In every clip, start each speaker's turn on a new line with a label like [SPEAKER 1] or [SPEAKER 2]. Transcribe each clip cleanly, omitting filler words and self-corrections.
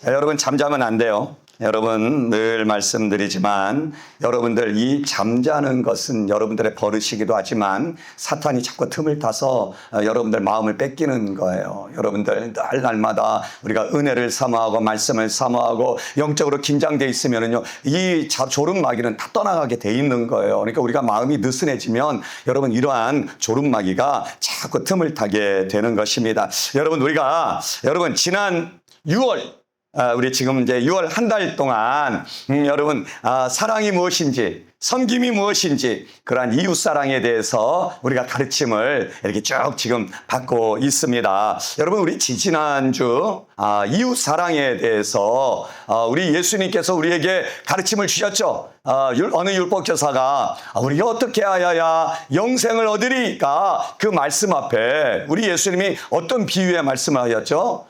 [SPEAKER 1] 여러분 잠자면 안 돼요. 여러분 늘 말씀드리지만 여러분들 이 잠자는 것은 여러분들의 버릇이기도 하지만 사탄이 자꾸 틈을 타서 여러분들 마음을 뺏기는 거예요. 여러분들 날마다 우리가 은혜를 사모하고 말씀을 사모하고 영적으로 긴장돼 있으면은요 이 졸음마귀는 다 떠나가게 돼 있는 거예요. 그러니까 우리가 마음이 느슨해지면 여러분 이러한 졸음마귀가 자꾸 틈을 타게 되는 것입니다. 여러분 지난 6월 우리 지금 이제 6월 한 달 동안 여러분 사랑이 무엇인지 섬김이 무엇인지 그러한 이웃 사랑에 대해서 우리가 가르침을 이렇게 쭉 지금 받고 있습니다. 여러분 우리 지난주 이웃 사랑에 대해서 우리 예수님께서 우리에게 가르침을 주셨죠. 어느 율법교사가 우리가 어떻게 하여야 영생을 얻으리까 그 말씀 앞에 우리 예수님이 어떤 비유의 말씀을 하셨죠?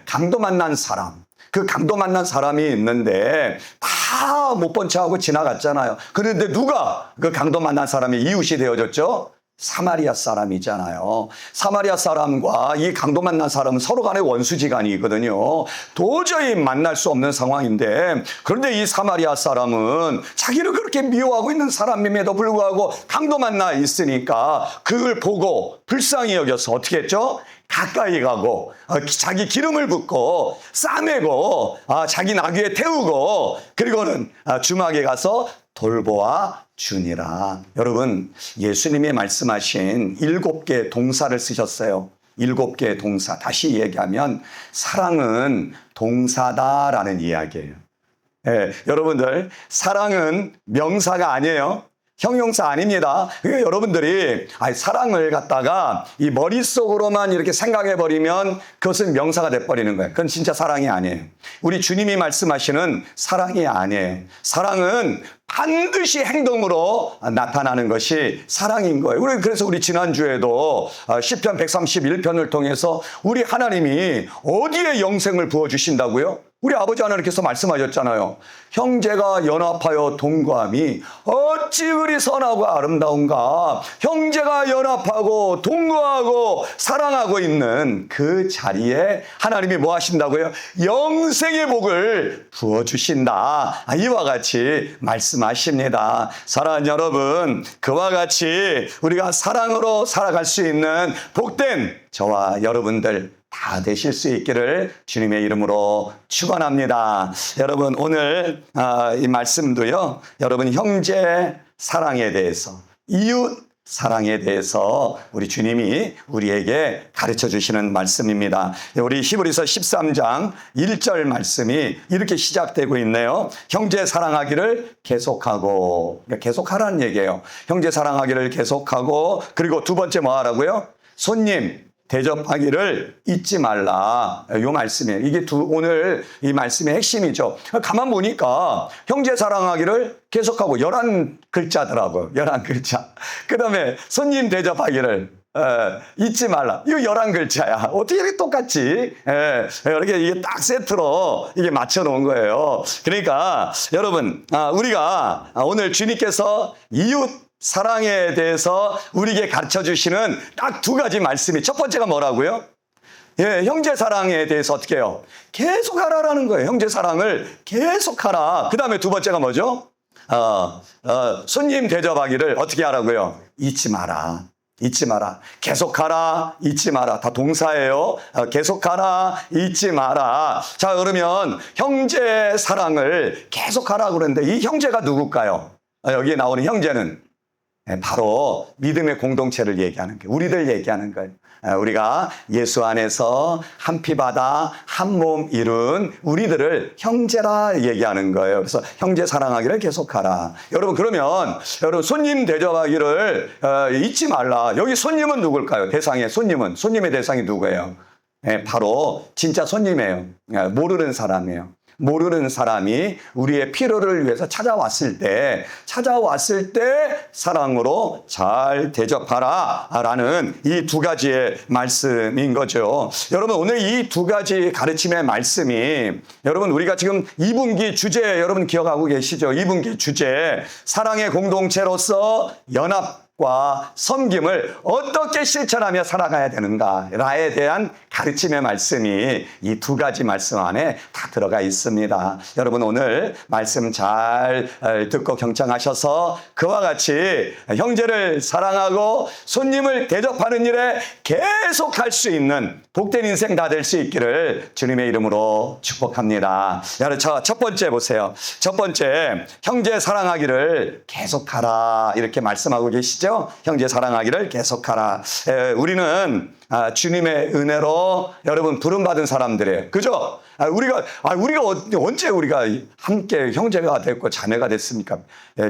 [SPEAKER 1] 강도 만난 사람. 그 강도 만난 사람이 있는데 다 못 본 척하고 지나갔잖아요. 그런데 누가 그 강도 만난 사람이 이웃이 되어졌죠? 사마리아 사람이잖아요. 사마리아 사람과 이 강도 만난 사람은 서로 간의 원수지간이거든요. 도저히 만날 수 없는 상황인데 그런데 이 사마리아 사람은 자기를 그렇게 미워하고 있는 사람임에도 불구하고 강도 만나 있으니까 그걸 보고 불쌍히 여겨서 어떻게 했죠? 가까이 가고 자기 기름을 붓고 싸매고 자기 나귀에 태우고 그리고는 주막에 가서 돌보아 주니라. 여러분 예수님이 말씀하신 7개의 동사를 쓰셨어요. 7개의 동사. 다시 얘기하면 사랑은 동사다라는 이야기예요. 여러분들 사랑은 명사가 아니에요. 형용사 아닙니다. 그러니까 여러분들이 사랑을 갖다가 이 머릿속으로만 이렇게 생각해버리면 그것은 명사가 돼버리는 거예요. 그건 진짜 사랑이 아니에요. 우리 주님이 말씀하시는 사랑이 아니에요. 사랑은 반드시 행동으로 나타나는 것이 사랑인 거예요. 그래서 우리 지난주에도 시편 131편을 통해서 우리 하나님이 어디에 영생을 부어주신다고요? 우리 아버지 하나님께서 말씀하셨잖아요. 형제가 연합하여 동거함이 어찌 그리 선하고 아름다운가. 형제가 연합하고 동거하고 사랑하고 있는 그 자리에 하나님이 뭐 하신다고요? 영생의 복을 부어주신다. 이와 같이 말씀하십니다. 사랑하는 여러분, 그와 같이 우리가 사랑으로 살아갈 수 있는 복된 저와 여러분들 다 되실 수 있기를 주님의 이름으로 축원합니다. 여러분 오늘 이 말씀도요. 여러분 형제 사랑에 대해서 이웃 사랑에 대해서 우리 주님이 우리에게 가르쳐 주시는 말씀입니다. 우리 히브리서 13장 1절 말씀이 이렇게 시작되고 있네요. 형제 사랑하기를 계속하고. 계속하라는 얘기예요. 형제 사랑하기를 계속하고 그리고 두 번째 뭐 하라고요? 손님 대접하기를 잊지 말라. 이 말씀이에요. 이게 오늘 이 말씀의 핵심이죠. 가만 보니까 형제 사랑하기를 계속하고 11글자더라고요. 11글자. 그 다음에 손님 대접하기를 잊지 말라. 이거 11글자야. 어떻게 이렇게 똑같지? 이렇게 이게 딱 세트로 이게 맞춰 놓은 거예요. 그러니까 여러분, 우리가 오늘 주님께서 이웃 사랑에 대해서 우리에게 가르쳐 주시는 딱 두 가지 말씀이 첫 번째가 뭐라고요? 형제 사랑에 대해서 어떻게 해요? 계속 하라라는 거예요. 형제 사랑을 계속 하라. 그 다음에 두 번째가 뭐죠? 손님 대접하기를 어떻게 하라고요? 잊지 마라. 잊지 마라. 계속하라. 잊지 마라. 다 동사예요. 계속하라. 잊지 마라. 자, 그러면 형제 사랑을 계속하라 그러는데 이 형제가 누굴까요? 여기에 나오는 형제는 바로 믿음의 공동체를 얘기하는 거예요. 우리들 얘기하는 거예요. 우리가 예수 안에서 한 피 받아 한 몸 이룬 우리들을 형제라 얘기하는 거예요. 그래서 형제 사랑하기를 계속하라. 여러분 그러면 여러분 손님 대접하기를 잊지 말라. 여기 손님은 누굴까요? 손님의 대상이 누구예요? 바로 진짜 손님이에요. 모르는 사람이에요. 모르는 사람이 우리의 필요를 위해서 찾아왔을 때 사랑으로 잘 대접하라 라는 이 두 가지의 말씀인 거죠. 여러분 오늘 이 두 가지 가르침의 말씀이 여러분 우리가 지금 2분기 주제 여러분 기억하고 계시죠? 2분기 주제 사랑의 공동체로서 연합 과 섬김을 어떻게 실천하며 살아가야 되는가에 대한 가르침의 말씀이 이 두 가지 말씀 안에 다 들어가 있습니다. 여러분 오늘 말씀 잘 듣고 경청하셔서 그와 같이 형제를 사랑하고 손님을 대접하는 일에 계속할 수 있는 복된 인생 다 될 수 있기를 주님의 이름으로 축복합니다. 여러분 첫 번째 보세요. 첫 번째 형제 사랑하기를 계속하라 이렇게 말씀하고 계시죠. 형제 사랑하기를 계속하라. 우리는 주님의 은혜로 여러분 부름받은 사람들이에요. 그죠? 우리가 언제 우리가 함께 형제가 됐고 자매가 됐습니까?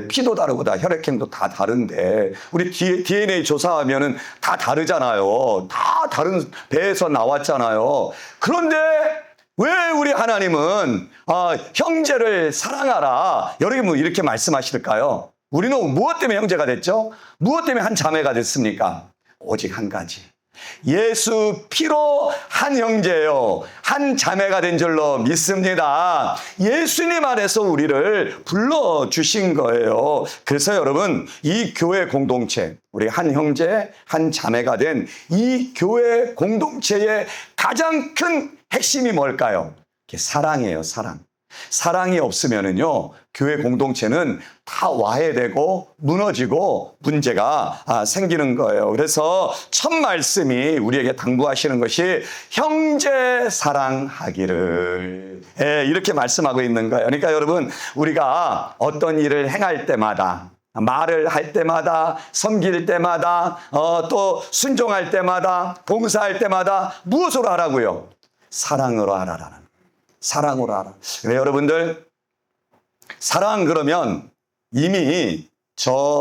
[SPEAKER 1] 피도 다르고 다 혈액형도 다 다른데 우리 DNA 조사하면은 다 다르잖아요. 다 다른 배에서 나왔잖아요. 그런데 왜 우리 하나님은 형제를 사랑하라 여러분 이렇게 말씀하실까요? 우리는 무엇 때문에 형제가 됐죠? 무엇 때문에 한 자매가 됐습니까? 오직 한 가지. 예수 피로 한 형제요, 한 자매가 된 줄로 믿습니다. 예수님 안에서 우리를 불러주신 거예요. 그래서 여러분, 이 교회 공동체, 우리 한 형제, 한 자매가 된 이 교회 공동체의 가장 큰 핵심이 뭘까요? 사랑이에요, 사랑. 사랑이 없으면은요, 교회 공동체는 다 와해되고 무너지고 문제가 생기는 거예요. 그래서 첫 말씀이 우리에게 당부하시는 것이 형제 사랑하기를 이렇게 말씀하고 있는 거예요. 그러니까 여러분, 우리가 어떤 일을 행할 때마다 말을 할 때마다 섬길 때마다 또 순종할 때마다 봉사할 때마다 무엇으로 하라고요? 사랑으로 하라라는. 사랑으로 하라. 여러분들 사랑 그러면 이미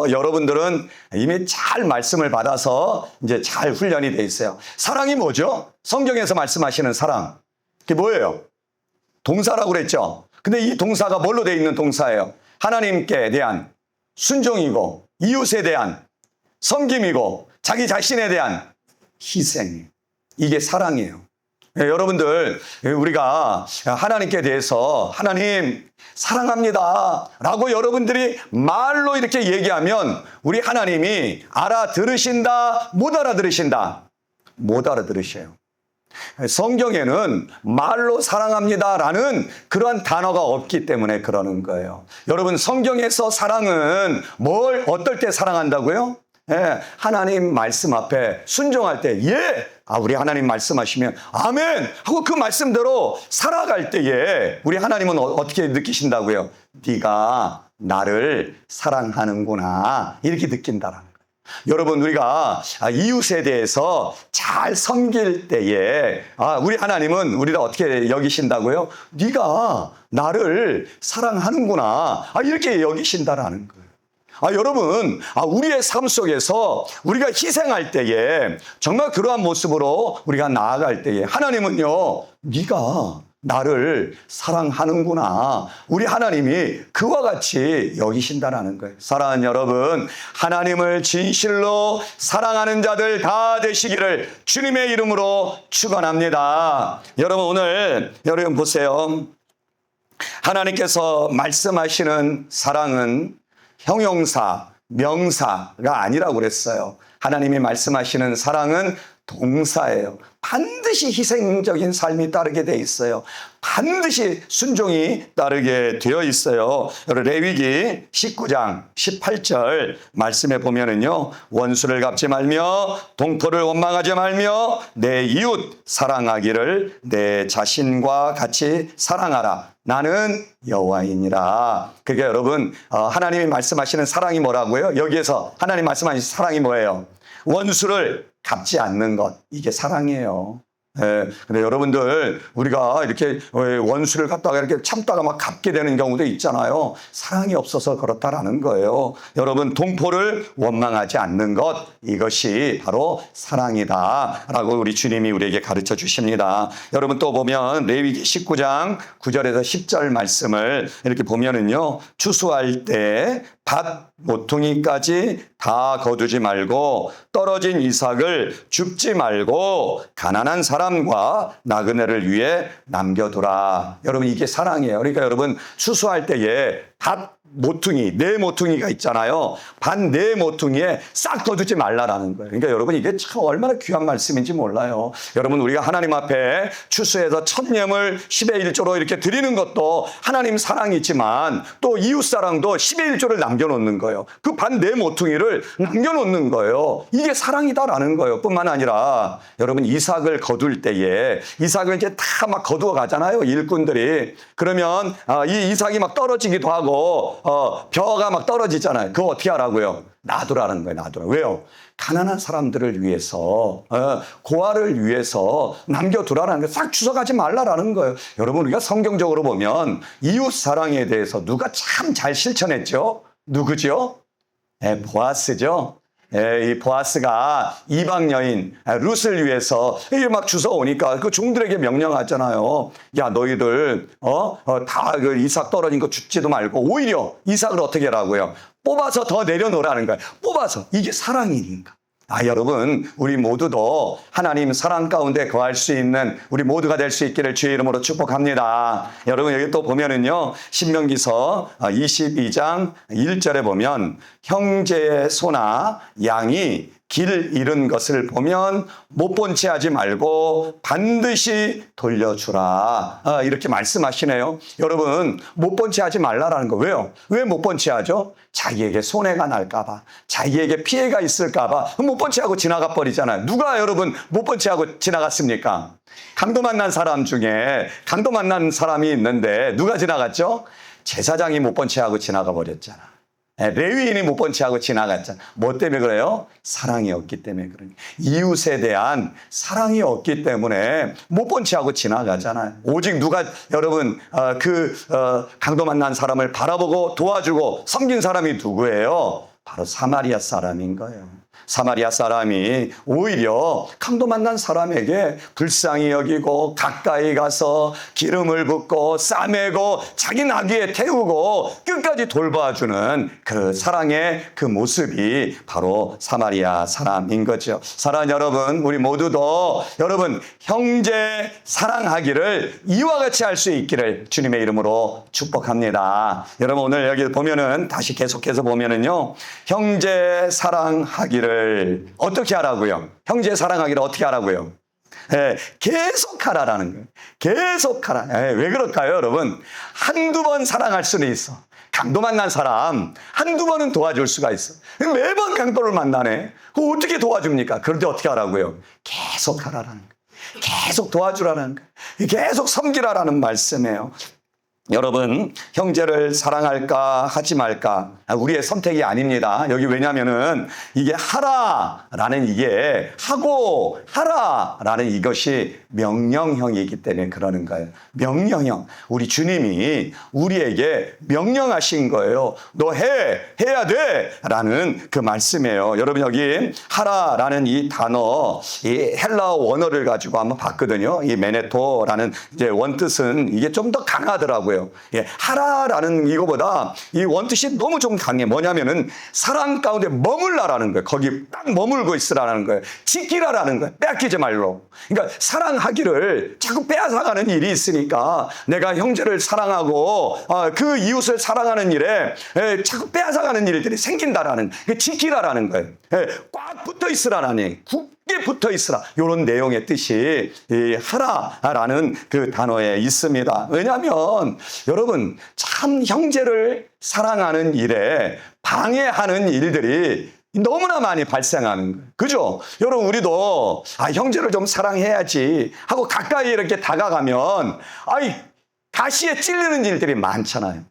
[SPEAKER 1] 여러분들은 이미 잘 말씀을 받아서 이제 잘 훈련이 돼 있어요. 사랑이 뭐죠? 성경에서 말씀하시는 사랑. 그게 뭐예요? 동사라고 그랬죠. 근데 이 동사가 뭘로 돼 있는 동사예요? 하나님께 대한 순종이고 이웃에 대한 섬김이고 자기 자신에 대한 희생. 이게 사랑이에요. 여러분들 우리가 하나님께 대해서 하나님 사랑합니다 라고 여러분들이 말로 이렇게 얘기하면 우리 하나님이 알아들으신다? 못 알아들으신다? 못 알아들으셔요. 성경에는 말로 사랑합니다 라는 그러한 단어가 없기 때문에 그러는 거예요. 여러분 성경에서 사랑은 어떨 때 사랑한다고요? 하나님 말씀 앞에 순종할 때 우리 하나님 말씀하시면 아멘 하고 그 말씀대로 살아갈 때에 우리 하나님은 어떻게 느끼신다고요? 네가 나를 사랑하는구나 이렇게 느낀다라는 거예요. 여러분 우리가 이웃에 대해서 잘 섬길 때에 우리 하나님은 우리를 어떻게 여기신다고요? 네가 나를 사랑하는구나 이렇게 여기신다라는 거예요. 여러분, 우리의 삶 속에서 우리가 희생할 때에 정말 그러한 모습으로 우리가 나아갈 때에 하나님은요, 네가 나를 사랑하는구나. 우리 하나님이 그와 같이 여기신다라는 거예요. 사랑하는 여러분, 하나님을 진실로 사랑하는 자들 다 되시기를 주님의 이름으로 축원합니다. 여러분 오늘 여러분 보세요. 하나님께서 말씀하시는 사랑은 형용사, 명사가 아니라고 그랬어요. 하나님이 말씀하시는 사랑은 동사예요. 반드시 희생적인 삶이 따르게 돼 있어요. 반드시 순종이 따르게 되어 있어요. 레위기 19장 18절 말씀에 보면은요, 원수를 갚지 말며 동포를 원망하지 말며 내 이웃 사랑하기를 내 자신과 같이 사랑하라. 나는 여호와이니라. 그러니까 여러분 하나님이 말씀하시는 사랑이 뭐라고요? 여기에서 하나님 말씀하시는 사랑이 뭐예요? 원수를 갚지 않는 것, 이게 사랑이에요. 근데 여러분들 우리가 이렇게 원수를 갖다가 이렇게 참다가 막 갚게 되는 경우도 있잖아요. 사랑이 없어서 그렇다라는 거예요. 여러분 동포를 원망하지 않는 것, 이것이 바로 사랑이다라고 우리 주님이 우리에게 가르쳐 주십니다. 여러분 또 보면 레위기 19장 9절에서 10절 말씀을 이렇게 보면은요, 추수할 때 밭 모퉁이까지 다 거두지 말고 떨어진 이삭을 줍지 말고 가난한 사람과 나그네를 위해 남겨두라. 여러분 이게 사랑이에요. 그러니까 여러분 추수할 때에 밭 모퉁이, 네 모퉁이가 있잖아요. 반 네 모퉁이에 싹 거두지 말라라는 거예요. 그러니까 여러분 이게 참 얼마나 귀한 말씀인지 몰라요. 여러분 우리가 하나님 앞에 추수해서 첫념을 10의 1조로 이렇게 드리는 것도 하나님 사랑이지만 또 이웃 사랑도 10의 1조를 남겨놓는 거예요. 그 반 네 모퉁이를 남겨놓는 거예요. 이게 사랑이다라는 거예요. 뿐만 아니라 여러분 이삭을 거둘 때에 이삭을 이제 다 막 거두어 가잖아요. 일꾼들이. 그러면 이 이삭이 막 떨어지기도 하고 벼가 막 떨어지잖아요. 그거 어떻게 하라고요? 놔두라는 거예요. 놔두라. 왜요? 가난한 사람들을 위해서 고아를 위해서 남겨두라는 거예요. 싹 주워가지 말라라는 거예요. 여러분 우리가 성경적으로 보면 이웃 사랑에 대해서 누가 참 잘 실천했죠? 누구죠? 보아스죠. 이 보아스가 이방 여인 룻을 위해서 이게 막 주워오니까 그 종들에게 명령하잖아요. 야 너희들 다 그 이삭 떨어진 거 줍지도 말고 오히려 이삭을 어떻게 하라고요? 뽑아서 더 내려놓으라는 거예요. 뽑아서. 이게 사랑이니까. 여러분 우리 모두도 하나님 사랑 가운데 거할 수 있는 우리 모두가 될 수 있기를 주의 이름으로 축복합니다. 여러분 여기 또 보면은요 신명기서 22장 1절에 보면 형제의 소나 양이 길 잃은 것을 보면 못 본 채 하지 말고 반드시 돌려주라. 이렇게 말씀하시네요. 여러분 못 본 채 하지 말라라는 거 왜요? 왜 못 본 채 하죠? 자기에게 손해가 날까 봐. 자기에게 피해가 있을까 봐. 못 본 채 하고 지나가 버리잖아요. 누가 여러분 못 본 채 하고 지나갔습니까? 강도 만난 사람 중에 강도 만난 사람이 있는데 누가 지나갔죠? 제사장이 못 본 채 하고 지나가 버렸잖아. 레위인이 못 본 채 하고 지나갔잖아. 뭐 때문에 그래요? 사랑이 없기 때문에 그러니. 이웃에 대한 사랑이 없기 때문에 못 본 채 하고 지나가잖아요. 오직 누가 여러분 강도 만난 사람을 바라보고 도와주고 섬긴 사람이 누구예요? 바로 사마리아 사람인 거예요. 사마리아 사람이 오히려 강도 만난 사람에게 불쌍히 여기고 가까이 가서 기름을 붓고 싸매고 자기 나귀에 태우고 끝까지 돌봐주는 그 사랑의 그 모습이 바로 사마리아 사람인 거죠. 사랑하는 여러분, 우리 모두도 여러분 형제 사랑하기를 이와 같이 할 수 있기를 주님의 이름으로 축복합니다. 여러분 오늘 여기 보면은 다시 계속해서 보면은요 형제 사랑하기를 어떻게 하라고요? 형제 사랑하기를 어떻게 하라고요? 계속 하라라는 거예요. 계속 하라. 왜 그럴까요, 여러분? 한두 번 사랑할 수는 있어. 강도 만난 사람 한두 번은 도와줄 수가 있어. 매번 강도를 만나네. 그거 어떻게 도와줍니까? 그런데 어떻게 하라고요? 계속 하라라는 거예요. 계속 도와주라는 거예요. 계속 섬기라라는 말씀이에요. 여러분 형제를 사랑할까 하지 말까 우리의 선택이 아닙니다. 여기 왜냐면은 이게 하라라는 이게 하고 하라라는 이것이 명령형이기 때문에 그러는 거예요. 명령형. 우리 주님이 우리에게 명령하신 거예요. 너 해야 돼 라는 그 말씀이에요. 여러분 여기 하라라는 이 단어 이 헬라어 원어를 가지고 한번 봤거든요. 이 메네토라는 이제 원뜻은 이게 좀 더 강하더라고요. 하라라는 이거보다 이 원뜻이 너무 좀 강해. 뭐냐면은 사랑 가운데 머물라라는 거예요. 거기 딱 머물고 있으라는 거예요. 지키라라는 거예요. 빼앗기지 말로. 그러니까 사랑하기를 자꾸 빼앗아가는 일이 있으니까 내가 형제를 사랑하고 그 이웃을 사랑하는 일에 자꾸 빼앗아가는 일들이 생긴다라는 지키라라는 거예요. 꽉 붙어 있으라라니. 굳게 붙어 있으라. 이런 내용의 뜻이 이 하라라는 그 단어에 있습니다. 왜냐하면 여러분 참 형제를 사랑하는 일에 방해하는 일들이 너무나 많이 발생하는 거예요. 그죠? 여러분 우리도 형제를 좀 사랑해야지 하고 가까이 이렇게 다가가면 가시에 찔리는 일들이 많잖아요.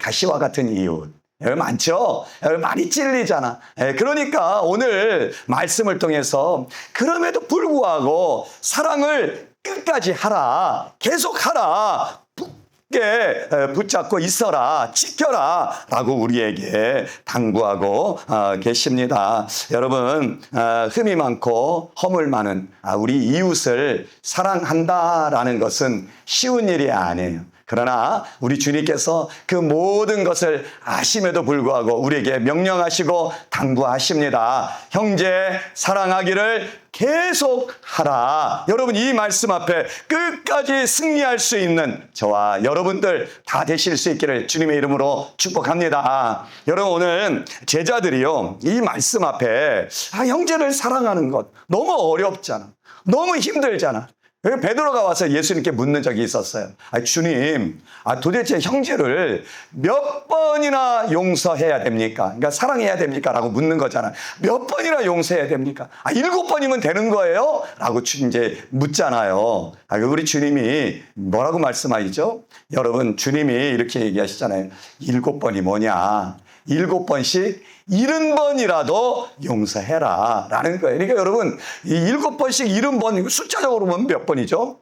[SPEAKER 1] 가시와 같은 이웃. 많죠? 많이 찔리잖아. 그러니까 오늘 말씀을 통해서 그럼에도 불구하고 사랑을 끝까지 하라. 계속 하라. 굳게 붙잡고 있어라. 지켜라. 라고 우리에게 당부하고 계십니다. 여러분 흠이 많고 허물 많은 우리 이웃을 사랑한다라는 것은 쉬운 일이 아니에요. 그러나 우리 주님께서 그 모든 것을 아심에도 불구하고 우리에게 명령하시고 당부하십니다. 형제 사랑하기를 계속하라. 여러분, 이 말씀 앞에 끝까지 승리할 수 있는 저와 여러분들 다 되실 수 있기를 주님의 이름으로 축복합니다. 여러분, 오늘 제자들이요, 이 말씀 앞에 형제를 사랑하는 것 너무 어렵잖아. 너무 힘들잖아. 베드로가 와서 예수님께 묻는 적이 있었어요. 주님, 도대체 형제를 몇 번이나 용서해야 됩니까? 그러니까 사랑해야 됩니까? 라고 묻는 거잖아. 몇 번이나 용서해야 됩니까? 7번이면 되는 거예요? 라고 이제 묻잖아요. 우리 주님이 뭐라고 말씀하시죠? 여러분, 주님이 이렇게 얘기하시잖아요. 7번이 뭐냐? 7번씩 70번이라도 용서해라 라는 거예요. 그러니까 여러분, 이 7번씩 70번, 숫자적으로 보면 몇 번이죠?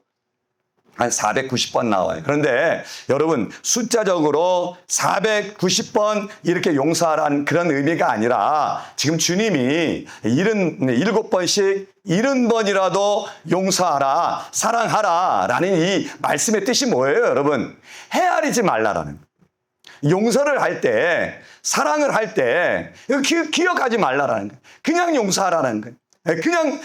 [SPEAKER 1] 한 490번 나와요. 그런데 여러분, 숫자적으로 490번 이렇게 용서하라는 그런 의미가 아니라 지금 주님이 7번씩 70번이라도 용서하라, 사랑하라 라는 이 말씀의 뜻이 뭐예요, 여러분? 헤아리지 말라라는 거예요. 용서를 할 때, 사랑을 할 때 기억하지 말라라는 거예요. 그냥 용서하라는 거예요. 그냥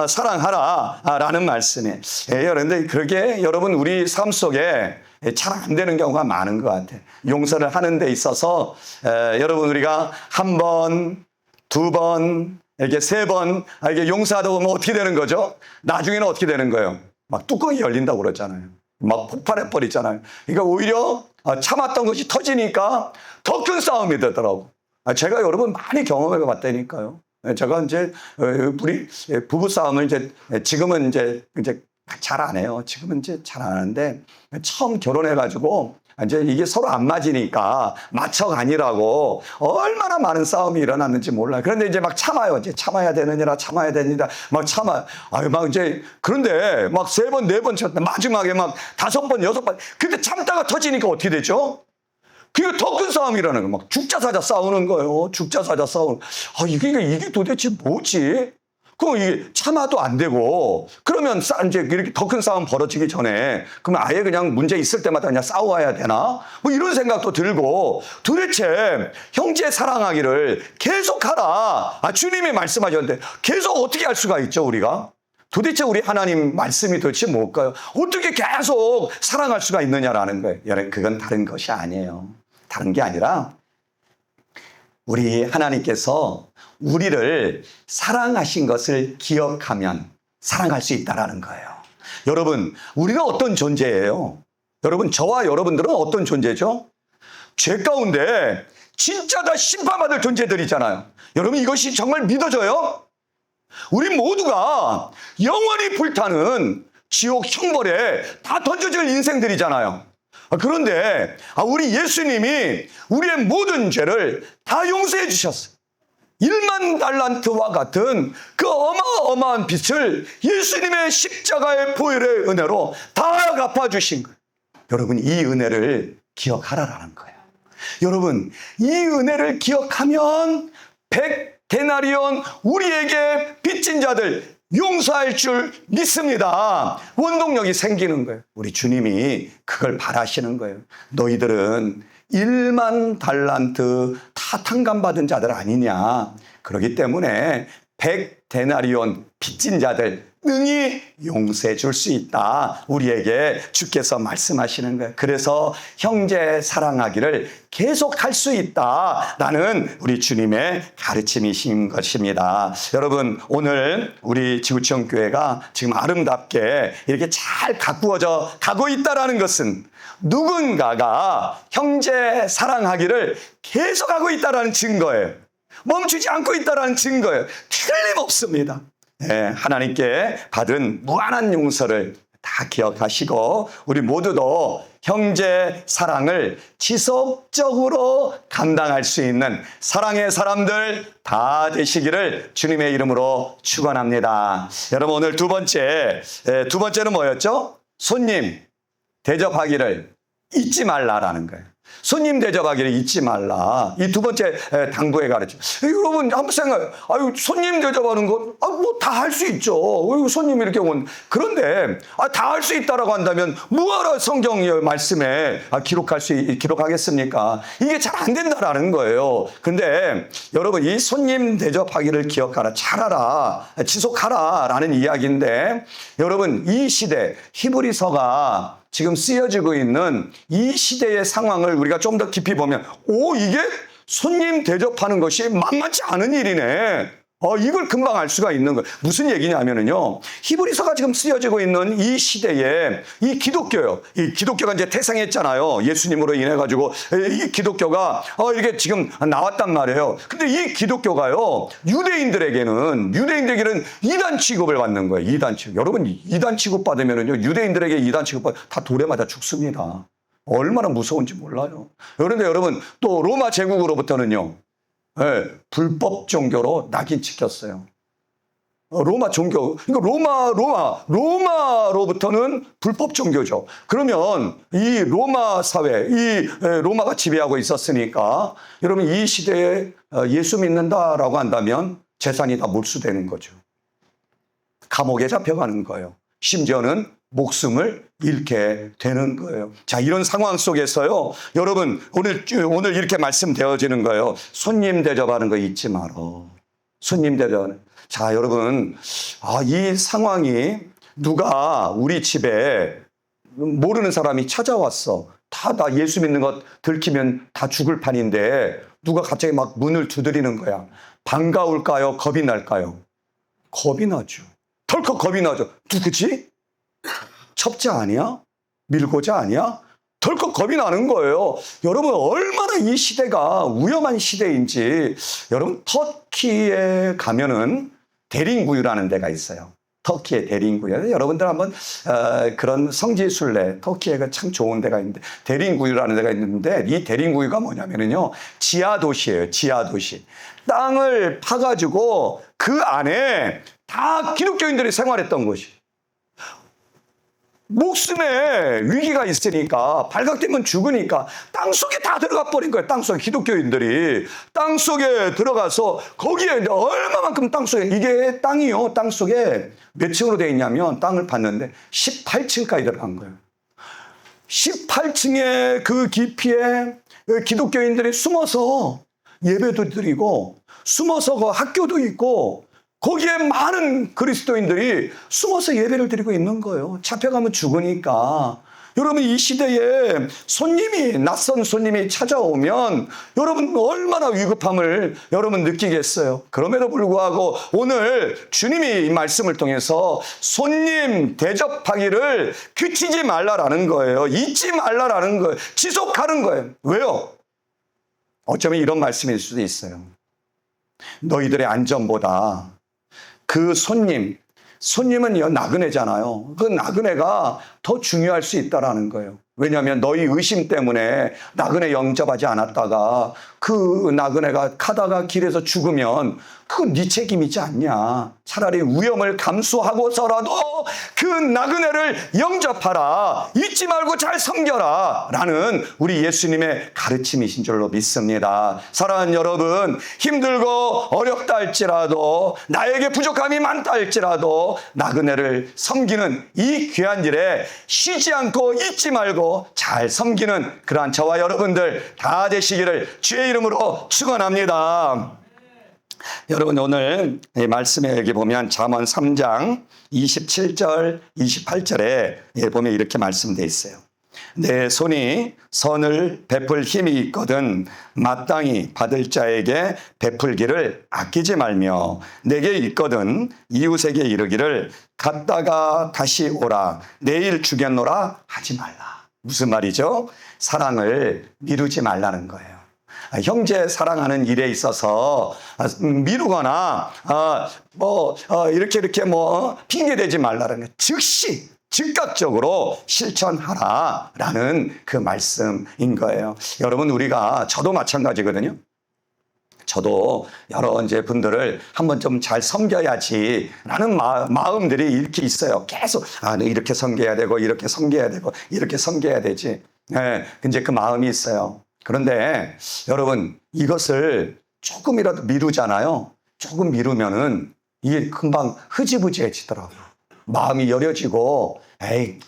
[SPEAKER 1] 사랑하라라는 말씀이에요. 그런데 그게 여러분 우리 삶 속에 잘 안 되는 경우가 많은 것 같아요. 용서를 하는 데 있어서 여러분, 우리가 한 번, 두 번, 이렇게 세 번 이렇게 용서하다 보면 어떻게 되는 거죠? 나중에는 어떻게 되는 거예요? 막 뚜껑이 열린다고 그러잖아요. 막 폭발해 버리잖아요. 그러니까 오히려 참았던 것이 터지니까 더 큰 싸움이 되더라고. 제가 여러분 많이 경험해 봤다니까요. 제가 이제 우리 부부 싸움을 지금은 이제 잘 안 해요. 지금은 이제 잘 안 하는데 처음 결혼해가지고 이제 이게 서로 안 맞으니까 맞춰가니라고 얼마나 많은 싸움이 일어났는지 몰라요. 그런데 이제 막 참아요. 이제 참아야 되느니라 막 참아요. 막 이제 그런데 막 3번, 4번 쳤다. 마지막에 막 5번, 6번. 근데 참다가 터지니까 어떻게 되죠? 그게 더 큰 싸움이 일어나는 거예요. 막 죽자 사자 싸우는 거예요. 죽자 사자 싸우는. 이게 도대체 뭐지? 그럼 이게 참아도 안 되고, 그러면 이제 이렇게 더 큰 싸움 벌어지기 전에, 그러면 아예 그냥 문제 있을 때마다 그냥 싸워야 되나? 뭐 이런 생각도 들고, 도대체 형제 사랑하기를 계속하라. 주님이 말씀하셨는데, 계속 어떻게 할 수가 있죠, 우리가? 도대체 우리 하나님 말씀이 도대체 뭘까요? 어떻게 계속 사랑할 수가 있느냐라는 거예요. 여러분, 그건 다른 것이 아니에요. 다른 게 아니라, 우리 하나님께서 우리를 사랑하신 것을 기억하면 사랑할 수 있다라는 거예요. 여러분, 우리는 어떤 존재예요? 여러분, 저와 여러분들은 어떤 존재죠? 죄 가운데 진짜 다 심판받을 존재들이잖아요. 여러분, 이것이 정말 믿어져요? 우리 모두가 영원히 불타는 지옥 형벌에 다 던져질 인생들이잖아요. 그런데 우리 예수님이 우리의 모든 죄를 다 용서해 주셨어요. 1만 달란트와 같은 그 어마어마한 빚을 예수님의 십자가의 보혈의 은혜로 다 갚아주신 거예요. 여러분, 이 은혜를 기억하라라는 거예요. 여러분, 이 은혜를 기억하면 100데나리온 우리에게 빚진 자들 용서할 줄 믿습니다. 원동력이 생기는 거예요. 우리 주님이 그걸 바라시는 거예요. 너희들은 1만 달란트 다 탕감받은 자들 아니냐. 그렇기 때문에 100데나리온 빚진 자들 능히 용서해 줄 수 있다. 우리에게 주께서 말씀하시는 거예요. 그래서 형제 사랑하기를 계속할 수 있다라는 우리 주님의 가르침이신 것입니다. 여러분, 오늘 우리 지구촌 교회가 지금 아름답게 이렇게 잘 가꾸어져 가고 있다라는 것은 누군가가 형제 사랑하기를 계속하고 있다라는 증거예요. 멈추지 않고 있다라는 증거예요. 틀림없습니다. 하나님께 받은 무한한 용서를 다 기억하시고 우리 모두도 형제 사랑을 지속적으로 감당할 수 있는 사랑의 사람들 다 되시기를 주님의 이름으로 축원합니다. 여러분, 오늘 두 번째는 뭐였죠? 손님 대접하기를 잊지 말라라는 거예요. 손님 대접하기를 잊지 말라. 이 두 번째 당부의 가르침. 여러분 한번 생각해요. 아유, 손님 대접하는 건 뭐 다 할 수 있죠. 손님이 이렇게 온. 그런데 다 할 수 있다라고 한다면 뭐하러 성경 말씀에 기록하겠습니까? 이게 잘 안 된다라는 거예요. 근데 여러분 이 손님 대접하기를 기억하라, 잘하라, 지속하라라는 이야기인데 여러분 이 시대 히브리서가 지금 쓰여지고 있는 이 시대의 상황을 우리가 좀 더 깊이 보면 이게 손님 대접하는 것이 만만치 않은 일이네. 이걸 금방 알 수가 있는 거예요. 무슨 얘기냐면요. 히브리서가 지금 쓰여지고 있는 이 시대에 이 기독교요. 이 기독교가 이제 태생했잖아요. 예수님으로 인해 가지고 이 기독교가 이게 지금 나왔단 말이에요. 근데 이 기독교가요. 유대인들에게는 이단 취급을 받는 거예요. 이단 취급. 여러분 이단 취급 받으면은요. 유대인들에게 이단 취급 받으면 다 돌에 맞아 죽습니다. 얼마나 무서운지 몰라요. 그런데 여러분 또 로마 제국으로부터는요. 불법 종교로 낙인 찍혔어요. 로마 종교, 그러니까 로마로부터는 불법 종교죠. 그러면 이 로마 사회, 이 로마가 지배하고 있었으니까 여러분 이 시대에 예수 믿는다라고 한다면 재산이 다 몰수되는 거죠. 감옥에 잡혀가는 거예요. 심지어는 목숨을 잃게 되는 거예요. 자, 이런 상황 속에서요, 여러분, 오늘 이렇게 말씀되어지는 거예요. 손님 대접하는 거 잊지 마라. 손님 대접하는. 자, 여러분, 이 상황이 누가 우리 집에 모르는 사람이 찾아왔어. 다 예수 믿는 것 들키면 다 죽을 판인데, 누가 갑자기 막 문을 두드리는 거야. 반가울까요? 겁이 날까요? 겁이 나죠. 덜컥 겁이 나죠. 누구지? 첩자 아니야? 밀고자 아니야? 덜컥 겁이 나는 거예요. 여러분 얼마나 이 시대가 위험한 시대인지 여러분 터키에 가면은 대림구유라는 데가 있어요. 터키의 대림구유. 여러분들 한번 그런 성지순례 터키에가 참 좋은 데가 있는데 대림구유라는 데가 있는데 이 대림구유가 뭐냐면요 지하도시예요. 지하도시. 땅을 파가지고 그 안에 다 기독교인들이 생활했던 곳이. 목숨에 위기가 있으니까 발각되면 죽으니까 땅속에 다 들어가 버린 거예요. 땅속에 기독교인들이 땅속에 들어가서 거기에 얼마만큼 땅속에 이게 땅이요. 땅속에 몇 층으로 되어 있냐면 땅을 봤는데 18층까지 들어간 거예요. 18층의 그 깊이에 기독교인들이 숨어서 예배도 드리고 숨어서 그 학교도 있고 거기에 많은 그리스도인들이 숨어서 예배를 드리고 있는 거예요. 잡혀가면 죽으니까. 여러분 이 시대에 낯선 손님이 찾아오면 여러분 얼마나 위급함을 여러분 느끼겠어요. 그럼에도 불구하고 오늘 주님이 이 말씀을 통해서 손님 대접하기를 그치지 말라라는 거예요. 잊지 말라라는 거예요. 지속하는 거예요. 왜요? 어쩌면 이런 말씀일 수도 있어요. 너희들의 안전보다 그 손님은요, 나그네잖아요. 그 나그네가 더 중요할 수 있다라는 거예요. 왜냐하면 너희 의심 때문에 나그네 영접하지 않았다가 그 나그네가 가다가 길에서 죽으면 그건 네 책임이지 않냐. 차라리 위험을 감수하고서라도 그 나그네를 영접하라. 잊지 말고 잘 섬겨라. 라는 우리 예수님의 가르침이신 줄로 믿습니다. 사랑하는 여러분, 힘들고 어렵다 할지라도 나에게 부족함이 많다 할지라도 나그네를 섬기는 이 귀한 일에 쉬지 않고 잊지 말고 잘 섬기는 그러한 저와 여러분들 다 되시기를 주의 이름으로 축원합니다. 여러분 오늘 이 말씀에 여기 보면 잠언 3장 27절 28절에 보면 이렇게 말씀되어 있어요. 내 손이 선을 베풀 힘이 있거든 마땅히 받을 자에게 베풀기를 아끼지 말며 내게 있거든 이웃에게 이르기를 갔다가 다시 오라 내일 주겠노라 하지 말라. 무슨 말이죠? 사랑을 미루지 말라는 거예요. 형제 사랑하는 일에 있어서 미루거나 이렇게 핑계 대지 말라는 거예요. 즉각적으로 실천하라라는 그 말씀인 거예요. 여러분 저도 마찬가지거든요. 저도 여러 이제 분들을 한번 좀 잘 섬겨야지라는 마음들이 이렇게 있어요. 계속 이렇게 섬겨야 되고 이렇게 섬겨야 되고 이렇게 섬겨야 되지. 네, 이제 그 마음이 있어요. 그런데 여러분, 이것을 조금이라도 미루잖아요. 조금 미루면은 이게 금방 흐지부지해지더라고요. 마음이 여려지고, 에이,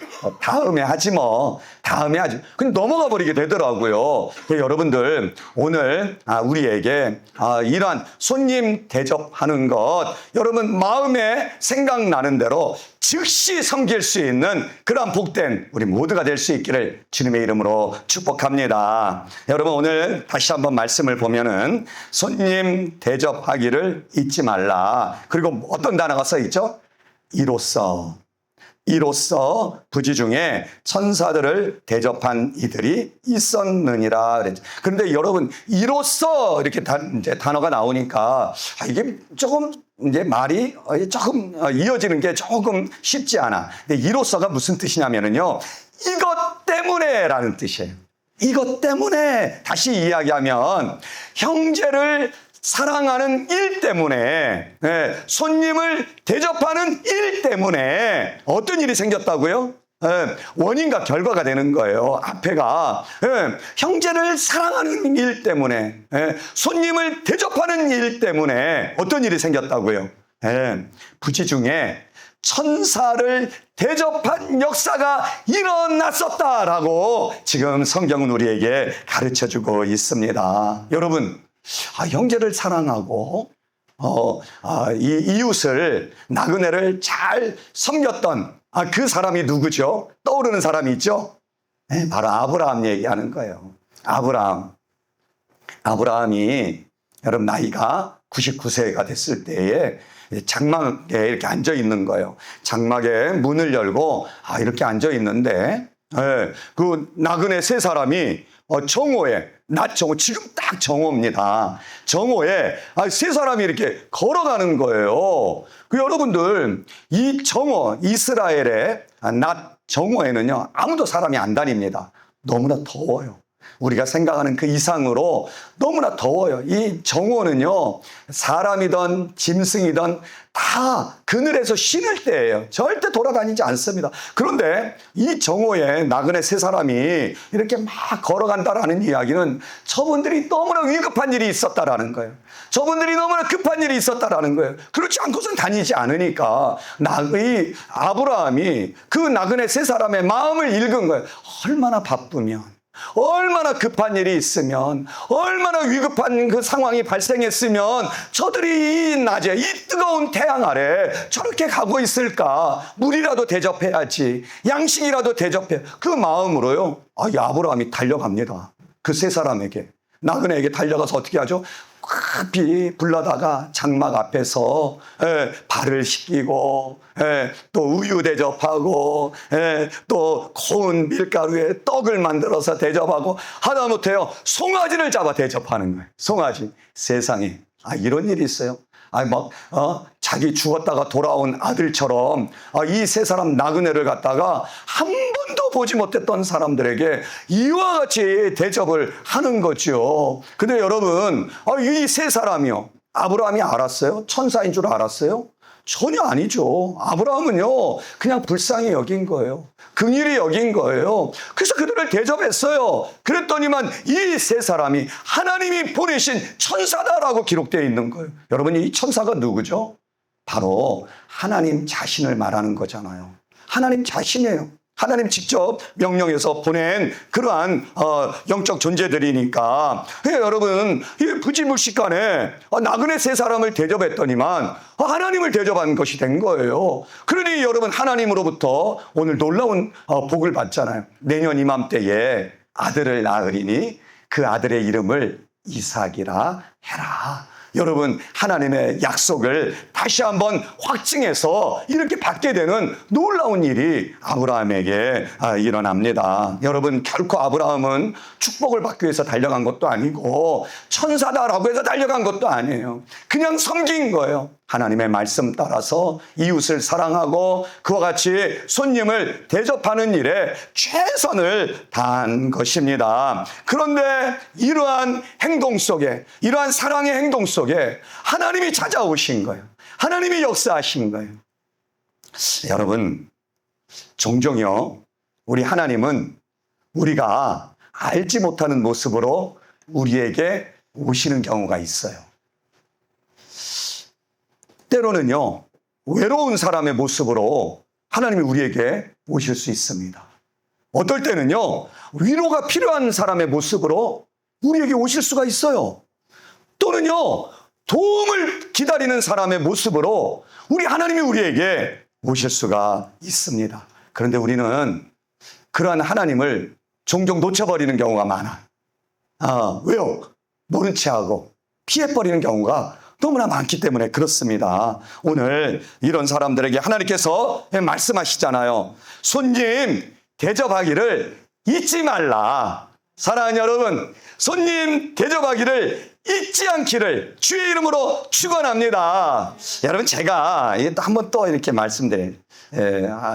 [SPEAKER 1] 다음에 하지 뭐. 다음에 하지. 그냥 넘어가 버리게 되더라고요. 여러분들, 오늘 우리에게 이러한 손님 대접하는 것, 여러분 마음에 생각나는 대로 즉시 섬길 수 있는 그러한 복된 우리 모두가 될 수 있기를 주님의 이름으로 축복합니다. 여러분, 오늘 다시 한번 말씀을 보면은 손님 대접하기를 잊지 말라. 그리고 어떤 단어가 써 있죠? 이로써 부지 중에 천사들을 대접한 이들이 있었느니라 그랬죠. 그런데 여러분, 이로써 이렇게 이제 단어가 나오니까 이게 조금 이제 말이 조금 이어지는 게 조금 쉽지 않아. 근데 이로써가 무슨 뜻이냐면요, 이것 때문에라는 뜻이에요. 이것 때문에, 다시 이야기하면 형제를 사랑하는 일 때문에, 손님을 대접하는 일 때문에 어떤 일이 생겼다고요? 원인과 결과가 되는 거예요. 앞에가 형제를 사랑하는 일 때문에, 손님을 대접하는 일 때문에 어떤 일이 생겼다고요? 부지 중에 천사를 대접한 역사가 일어났었다라고 지금 성경은 우리에게 가르쳐주고 있습니다. 여러분, 형제를 사랑하고 이 이웃을, 나그네를 잘 섬겼던 그 사람이 누구죠? 떠오르는 사람이 있죠? 바로 아브라함 얘기하는 거예요. 아브라함이 여러분 나이가 99세가 됐을 때에 장막에 이렇게 앉아 있는 거예요. 장막에 문을 열고 이렇게 앉아 있는데, 그 나그네 세 사람이 정오에, 낮 정오, 지금 딱 정오입니다. 정오에 세 사람이 이렇게 걸어가는 거예요. 여러분들, 이 정오, 이스라엘의 낮 정오에는요, 아무도 사람이 안 다닙니다. 너무나 더워요. 우리가 생각하는 그 이상으로 너무나 더워요. 이 정오는요, 사람이든 짐승이든 다 그늘에서 쉬는 때예요. 절대 돌아다니지 않습니다. 그런데 이 정오에 나그네 세 사람이 이렇게 막 걸어간다라는 이야기는 저분들이 너무나 위급한 일이 있었다라는 거예요. 저분들이 너무나 급한 일이 있었다라는 거예요. 그렇지 않고선 다니지 않으니까 이 아브라함이 그 나그네 세 사람의 마음을 읽은 거예요. 얼마나 바쁘면, 얼마나 급한 일이 있으면, 얼마나 위급한 그 상황이 발생했으면 저들이 이 낮에, 이 뜨거운 태양 아래 저렇게 가고 있을까? 물이라도 대접해야지, 양식이라도 대접해. 그 마음으로요, 이 아브라함이 달려갑니다. 그 세 사람에게, 나그네에게 달려가서 어떻게 하죠? 급히 불러다가 장막 앞에서 발을 씻기고, 또 우유 대접하고, 또 고운 밀가루에 떡을 만들어서 대접하고, 하다못해요 송아지를 잡아 대접하는 거예요. 송아지. 세상에 이런 일이 있어요. 자기 죽었다가 돌아온 아들처럼 이 세 사람 나그네를 갖다가 한 번도 보지 못했던 사람들에게 이와 같이 대접을 하는 거죠. 근데 여러분, 이 세 사람이요, 아브라함이 알았어요? 천사인 줄 알았어요? 전혀 아니죠. 아브라함은요, 그냥 불쌍히 여긴 거예요. 긍휼히 여긴 거예요. 그래서 그들을 대접했어요. 그랬더니만 이 세 사람이 하나님이 보내신 천사다라고 기록되어 있는 거예요. 여러분, 이 천사가 누구죠? 바로 하나님 자신을 말하는 거잖아요. 하나님 자신이에요. 하나님 직접 명령해서 보낸 그러한 영적 존재들이니까. 여러분, 이 부지불식간에 나그네 세 사람을 대접했더니만 하나님을 대접한 것이 된 거예요. 그러니 여러분, 하나님으로부터 오늘 놀라운 복을 받잖아요. 내년 이맘때에 아들을 낳으리니 그 아들의 이름을 이삭이라 해라. 여러분, 하나님의 약속을 다시 한번 확증해서 이렇게 받게 되는 놀라운 일이 아브라함에게 일어납니다. 여러분, 결코 아브라함은 축복을 받기 위해서 달려간 것도 아니고 천사다라고 해서 달려간 것도 아니에요. 그냥 섬긴 거예요. 하나님의 말씀 따라서 이웃을 사랑하고 그와 같이 손님을 대접하는 일에 최선을 다한 것입니다. 그런데 이러한 행동 속에, 이러한 사랑의 행동 속에 하나님이 찾아오신 거예요. 하나님이 역사하신 거예요. 여러분, 종종요, 우리 하나님은 우리가 알지 못하는 모습으로 우리에게 오시는 경우가 있어요. 때로는요, 외로운 사람의 모습으로 하나님이 우리에게 오실 수 있습니다. 어떨 때는요, 위로가 필요한 사람의 모습으로 우리에게 오실 수가 있어요. 또는요, 도움을 기다리는 사람의 모습으로 하나님이 우리에게 오실 수가 있습니다. 그런데 우리는 그러한 하나님을 종종 놓쳐버리는 경우가 많아. 왜요? 모른 체하고 피해버리는 경우가 너무나 많기 때문에 그렇습니다. 오늘 이런 사람들에게 하나님께서 말씀하시잖아요. 손님 대접하기를 잊지 말라. 사랑하는 여러분, 손님 대접하기를 잊지 않기를 주의 이름으로 축원합니다. 여러분, 제가 한번 또 이렇게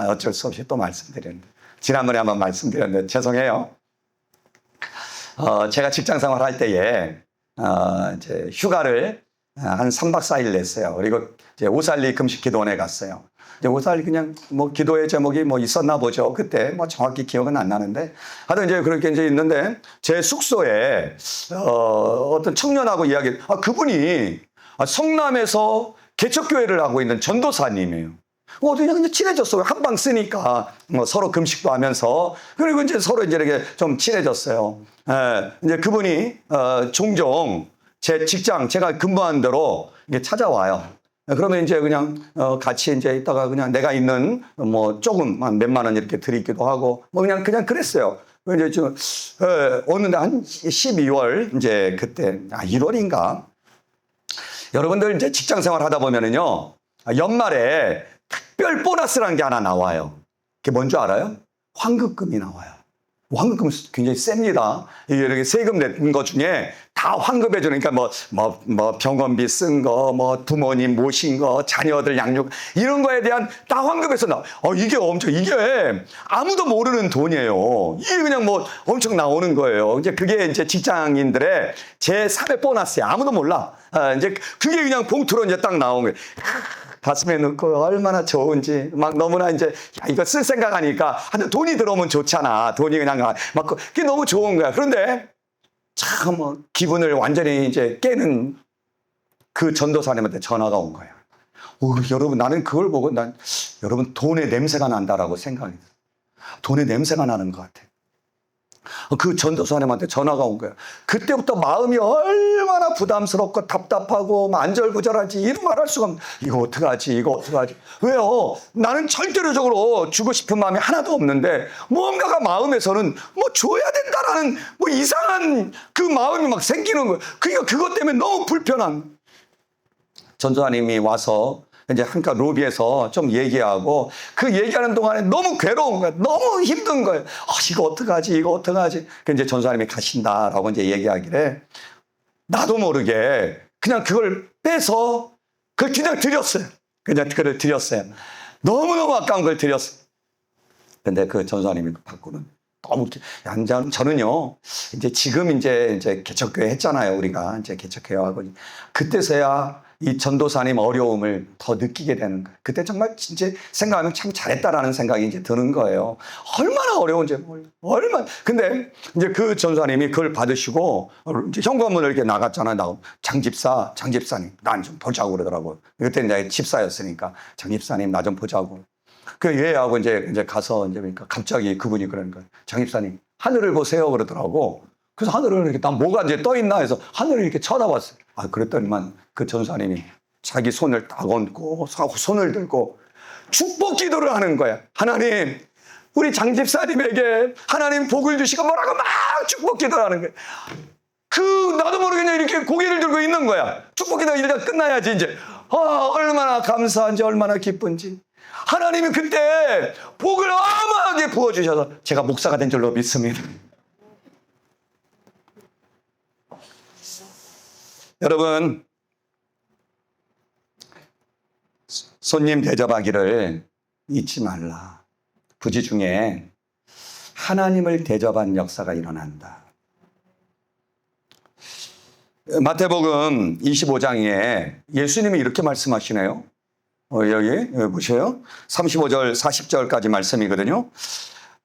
[SPEAKER 1] 어쩔 수 없이 또 말씀드렸는데, 지난번에 한번 말씀드렸는데 죄송해요. 제가 직장 생활할 때에 이제 휴가를 한 3박 4일 냈어요. 그리고 이제 오살리 금식 기도원에 갔어요. 이제 오살리 그냥 기도의 제목이 있었나 보죠. 그때 정확히 기억은 안 나는데, 하여튼 이제 그렇게 이제 있는데, 제 숙소에 어떤 청년하고 그분이 성남에서 개척교회를 하고 있는 전도사님이에요. 그냥 친해졌어요. 한방 쓰니까 서로 금식도 하면서, 그리고 이제 서로 이제 이렇게 좀 친해졌어요. 이제 그분이 종종 제 직장, 제가 근무한 대로 이게 찾아와요. 그러면 이제 그냥 같이 이제 있다가 그냥 내가 있는 조금 한 몇만 원 이렇게 드리기도 하고 그냥 그랬어요. 이제 좀 어느 날 한 12월 이제 그때 1월인가, 여러분들 이제 직장 생활 하다 보면은요, 연말에 특별 보너스라는 게 하나 나와요. 그게 뭔지 알아요? 환급금이 나와요. 환급금 굉장히 셉니다. 이렇게 세금 낸 것 중에 다 환급해 주는, 그러니까 병원비 쓴 거, 부모님 모신 거, 자녀들 양육, 이런 거에 대한 다 환급해서 이게 아무도 모르는 돈이에요. 이게 그냥 엄청 나오는 거예요. 이제 그게 이제 직장인들의 제3의 보너스야. 아무도 몰라. 이제 그게 그냥 봉투로 이제 딱 나온 거예요. 가슴에 넣고 얼마나 좋은지 너무나 이제 이거 쓸 생각하니까 하여튼 돈이 들어오면 좋잖아. 돈이 그냥 그게 너무 좋은 거야. 그런데 참 기분을 완전히 이제 깨는 그 전도사님한테 전화가 온 거야. 여러분, 나는 그걸 보고 여러분, 돈의 냄새가 난다라고 생각했어요. 돈의 냄새가 나는 것 같아. 그 전도사님한테 전화가 온 거예요. 그때부터 마음이 얼마나 부담스럽고 답답하고 안절부절하지, 이런 말 할 수가 없는, 이거 어떡하지. 왜요? 나는 절대적으로 주고 싶은 마음이 하나도 없는데 뭔가가 마음에서는 줘야 된다라는 이상한 그 마음이 막 생기는 거예요. 그러니까 그것 때문에 너무 불편한. 전도사님이 와서 이제 한가 로비에서 좀 얘기하고, 그 얘기하는 동안에 너무 괴로운 거야. 너무 힘든 거예요. 이거 어떡하지. 이제 전도사님이 가신다라고 이제 얘기하길래 나도 모르게 그냥 그걸 빼서 그걸 그냥 드렸어요. 그걸 드렸어요. 너무너무 아까운 걸 드렸어요. 근데 그 전도사님이 받고는 너무, 저는요, 지금 이제 개척교회 했잖아요. 우리가 이제 개척교회하고. 그때서야 이 전도사님 어려움을 더 느끼게 되는 거예요. 그때 정말 진짜 생각하면 참 잘했다라는 생각이 이제 드는 거예요. 얼마나 어려운지 몰라요. 근데 이제 그 전도사님이 그걸 받으시고 이제 현관문을 이렇게 나갔잖아요. 장집사님, 난 좀 보자고 그러더라고요. 그때 이제 집사였으니까, 장집사님, 나 좀 보자고. 얘하고 이제 가서 그러니까 갑자기 그분이 그러는 거예요. 장집사님, 하늘을 보세요 그러더라고. 그래서 하늘을 이렇게 난 뭐가 이제 떠 있나 해서 하늘을 이렇게 쳐다봤어요. 그랬더니만 그 전사님이 자기 손을 딱 얹고 손을 들고 축복 기도를 하는 거야. 하나님, 우리 장집사님에게 하나님 복을 주시고 뭐라고 막 축복 기도를 하는 거야. 나도 모르게 그냥 이렇게 고개를 들고 있는 거야. 축복 기도가 일단 끝나야지 이제. 얼마나 감사한지, 얼마나 기쁜지. 하나님이 그때 복을 어마어마하게 부어주셔서 제가 목사가 된 줄로 믿습니다. 여러분, 손님 대접하기를 잊지 말라. 부지 중에 하나님을 대접한 역사가 일어난다. 마태복음 25장에 예수님이 이렇게 말씀하시네요. 여기 보세요. 35절 40절까지 말씀이거든요.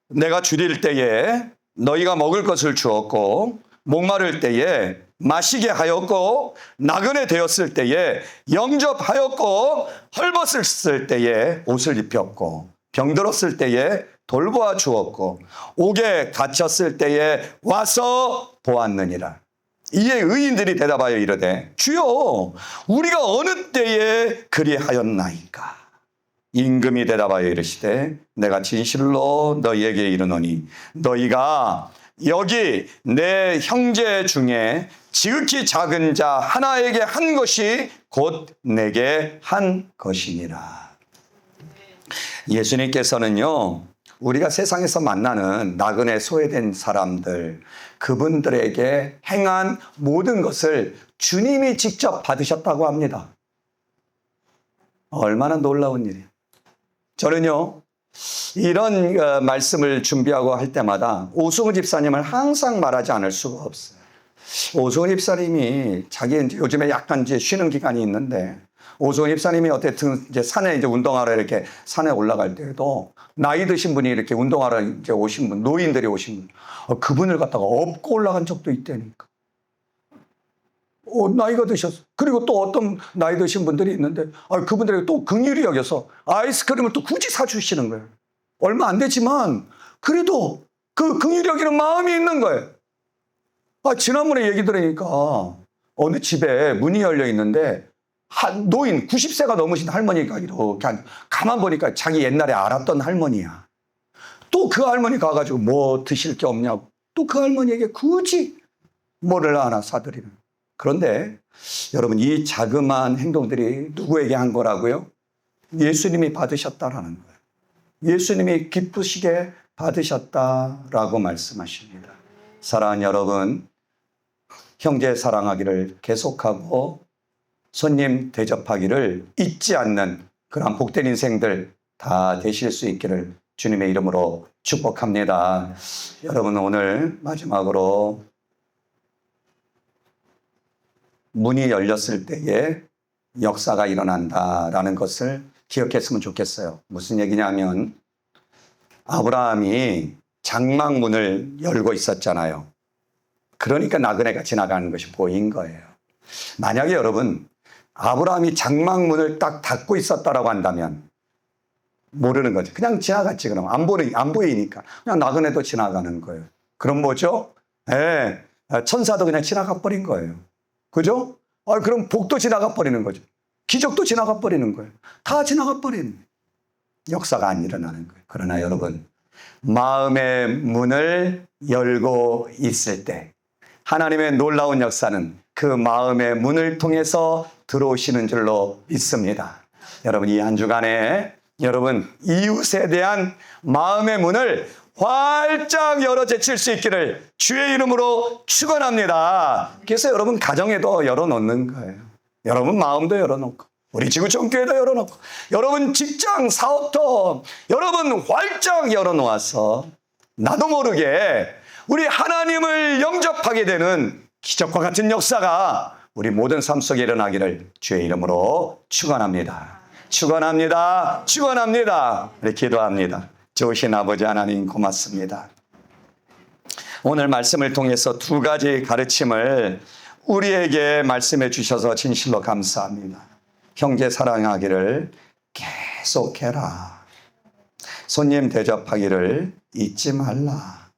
[SPEAKER 1] 내가 줄일 때에 너희가 먹을 것을 주었고 목마를 때에 마시게 하였고 나그네 되었을 때에 영접하였고 헐벗었을 때에 옷을 입혔고 병들었을 때에 돌보아 주었고 옥에 갇혔을 때에 와서 보았느니라. 이에 의인들이 대답하여 이르되 주여 우리가 어느 때에 그리하였나이까. 임금이 대답하여 이르시되 내가 진실로 너희에게 이르노니 너희가 여기 내 형제 중에 지극히 작은 자 하나에게 한 것이 곧 내게 한 것이니라. 예수님께서는요, 우리가 세상에서 만나는 나그네 소외된 사람들, 그분들에게 행한 모든 것을 주님이 직접 받으셨다고 합니다. 얼마나 놀라운 일이에요. 저는요, 이런 말씀을 준비하고 할 때마다 오승훈 집사님을 항상 말하지 않을 수가 없어요. 오승훈 집사님이 자기 요즘에 약간 이제 쉬는 기간이 있는데 오승훈 집사님이 어쨌든 이제 산에 이제 운동하러 이렇게 산에 올라갈 때에도 나이 드신 분이 이렇게 운동하러 이제 오신 분, 노인들이 오신 분, 그분을 갖다가 업고 올라간 적도 있다니까. 나이가 드셨어. 그리고 또 어떤 나이 드신 분들이 있는데 그분들에게 또 긍휼히 여겨서 아이스크림을 또 굳이 사주시는 거예요. 얼마 안 되지만 그래도 그 긍휼히 여기는 마음이 있는 거예요. 지난번에 얘기 들으니까 어느 집에 문이 열려 있는데 한 노인 90세가 넘으신 할머니가 이렇게 가만 보니까 자기 옛날에 알았던 할머니야. 또 그 할머니 가가지고 뭐 드실 게 없냐고 또 그 할머니에게 굳이 뭐를 하나 사드리는. 그런데 여러분 이 자그마한 행동들이 누구에게 한 거라고요? 예수님이 받으셨다라는 거예요. 예수님이 기쁘시게 받으셨다라고 말씀하십니다. 사랑하는 여러분, 형제 사랑하기를 계속하고 손님 대접하기를 잊지 않는 그런 복된 인생들 다 되실 수 있기를 주님의 이름으로 축복합니다. 여러분 오늘 마지막으로 문이 열렸을 때에 역사가 일어난다라는 것을 기억했으면 좋겠어요. 무슨 얘기냐면 아브라함이 장막문을 열고 있었잖아요. 그러니까 나그네가 지나가는 것이 보인 거예요. 만약에 여러분 아브라함이 장막문을 딱 닫고 있었다라고 한다면 모르는 거죠. 그냥 지나갔지. 그럼 안 보이니까 그냥 나그네도 지나가는 거예요. 그럼 뭐죠? 천사도 그냥 지나가 버린 거예요. 그죠? 그럼 복도 지나가 버리는 거죠. 기적도 지나가 버리는 거예요. 다 지나가 버리는 역사가 안 일어나는 거예요. 그러나 여러분 마음의 문을 열고 있을 때 하나님의 놀라운 역사는 그 마음의 문을 통해서 들어오시는 줄로 믿습니다. 여러분 이 한 주간에 여러분 이웃에 대한 마음의 문을 활짝 열어 제칠 수 있기를 주의 이름으로 축원합니다. 그래서 여러분 가정에도 열어놓는 거예요. 여러분 마음도 열어놓고 우리 지구촌교회도 열어놓고 여러분 직장 사업도 여러분 활짝 열어놓아서 나도 모르게 우리 하나님을 영접하게 되는 기적과 같은 역사가 우리 모든 삶 속에 일어나기를 주의 이름으로 축원합니다. 축원합니다. 축원합니다. 우리 기도합니다. 좋으신 아버지 하나님 고맙습니다. 오늘 말씀을 통해서 두 가지 가르침을 우리에게 말씀해 주셔서 진실로 감사합니다. 형제 사랑하기를 계속해라. 손님 대접하기를 잊지 말라.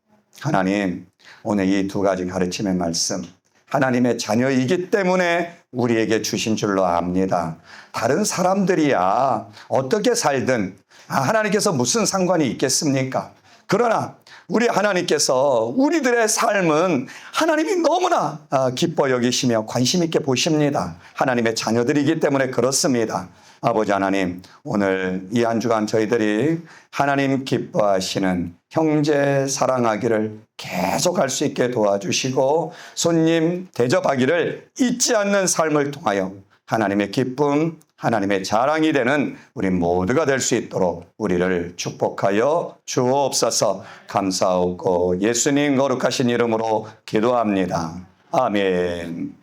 [SPEAKER 1] 하나님, 오늘 이 두 가지 가르침의 말씀, 하나님의 자녀이기 때문에 우리에게 주신 줄로 압니다. 다른 사람들이야 어떻게 살든 하나님께서 무슨 상관이 있겠습니까? 그러나 우리 하나님께서 우리들의 삶은 하나님이 너무나 기뻐 여기시며 관심 있게 보십니다. 하나님의 자녀들이기 때문에 그렇습니다. 아버지 하나님, 오늘 이 한 주간 저희들이 하나님 기뻐하시는 형제 사랑하기를 계속할 수 있게 도와주시고 손님 대접하기를 잊지 않는 삶을 통하여 하나님의 기쁨, 하나님의 자랑이 되는 우리 모두가 될 수 있도록 우리를 축복하여 주옵소서. 감사하고 예수님 거룩하신 이름으로 기도합니다. 아멘.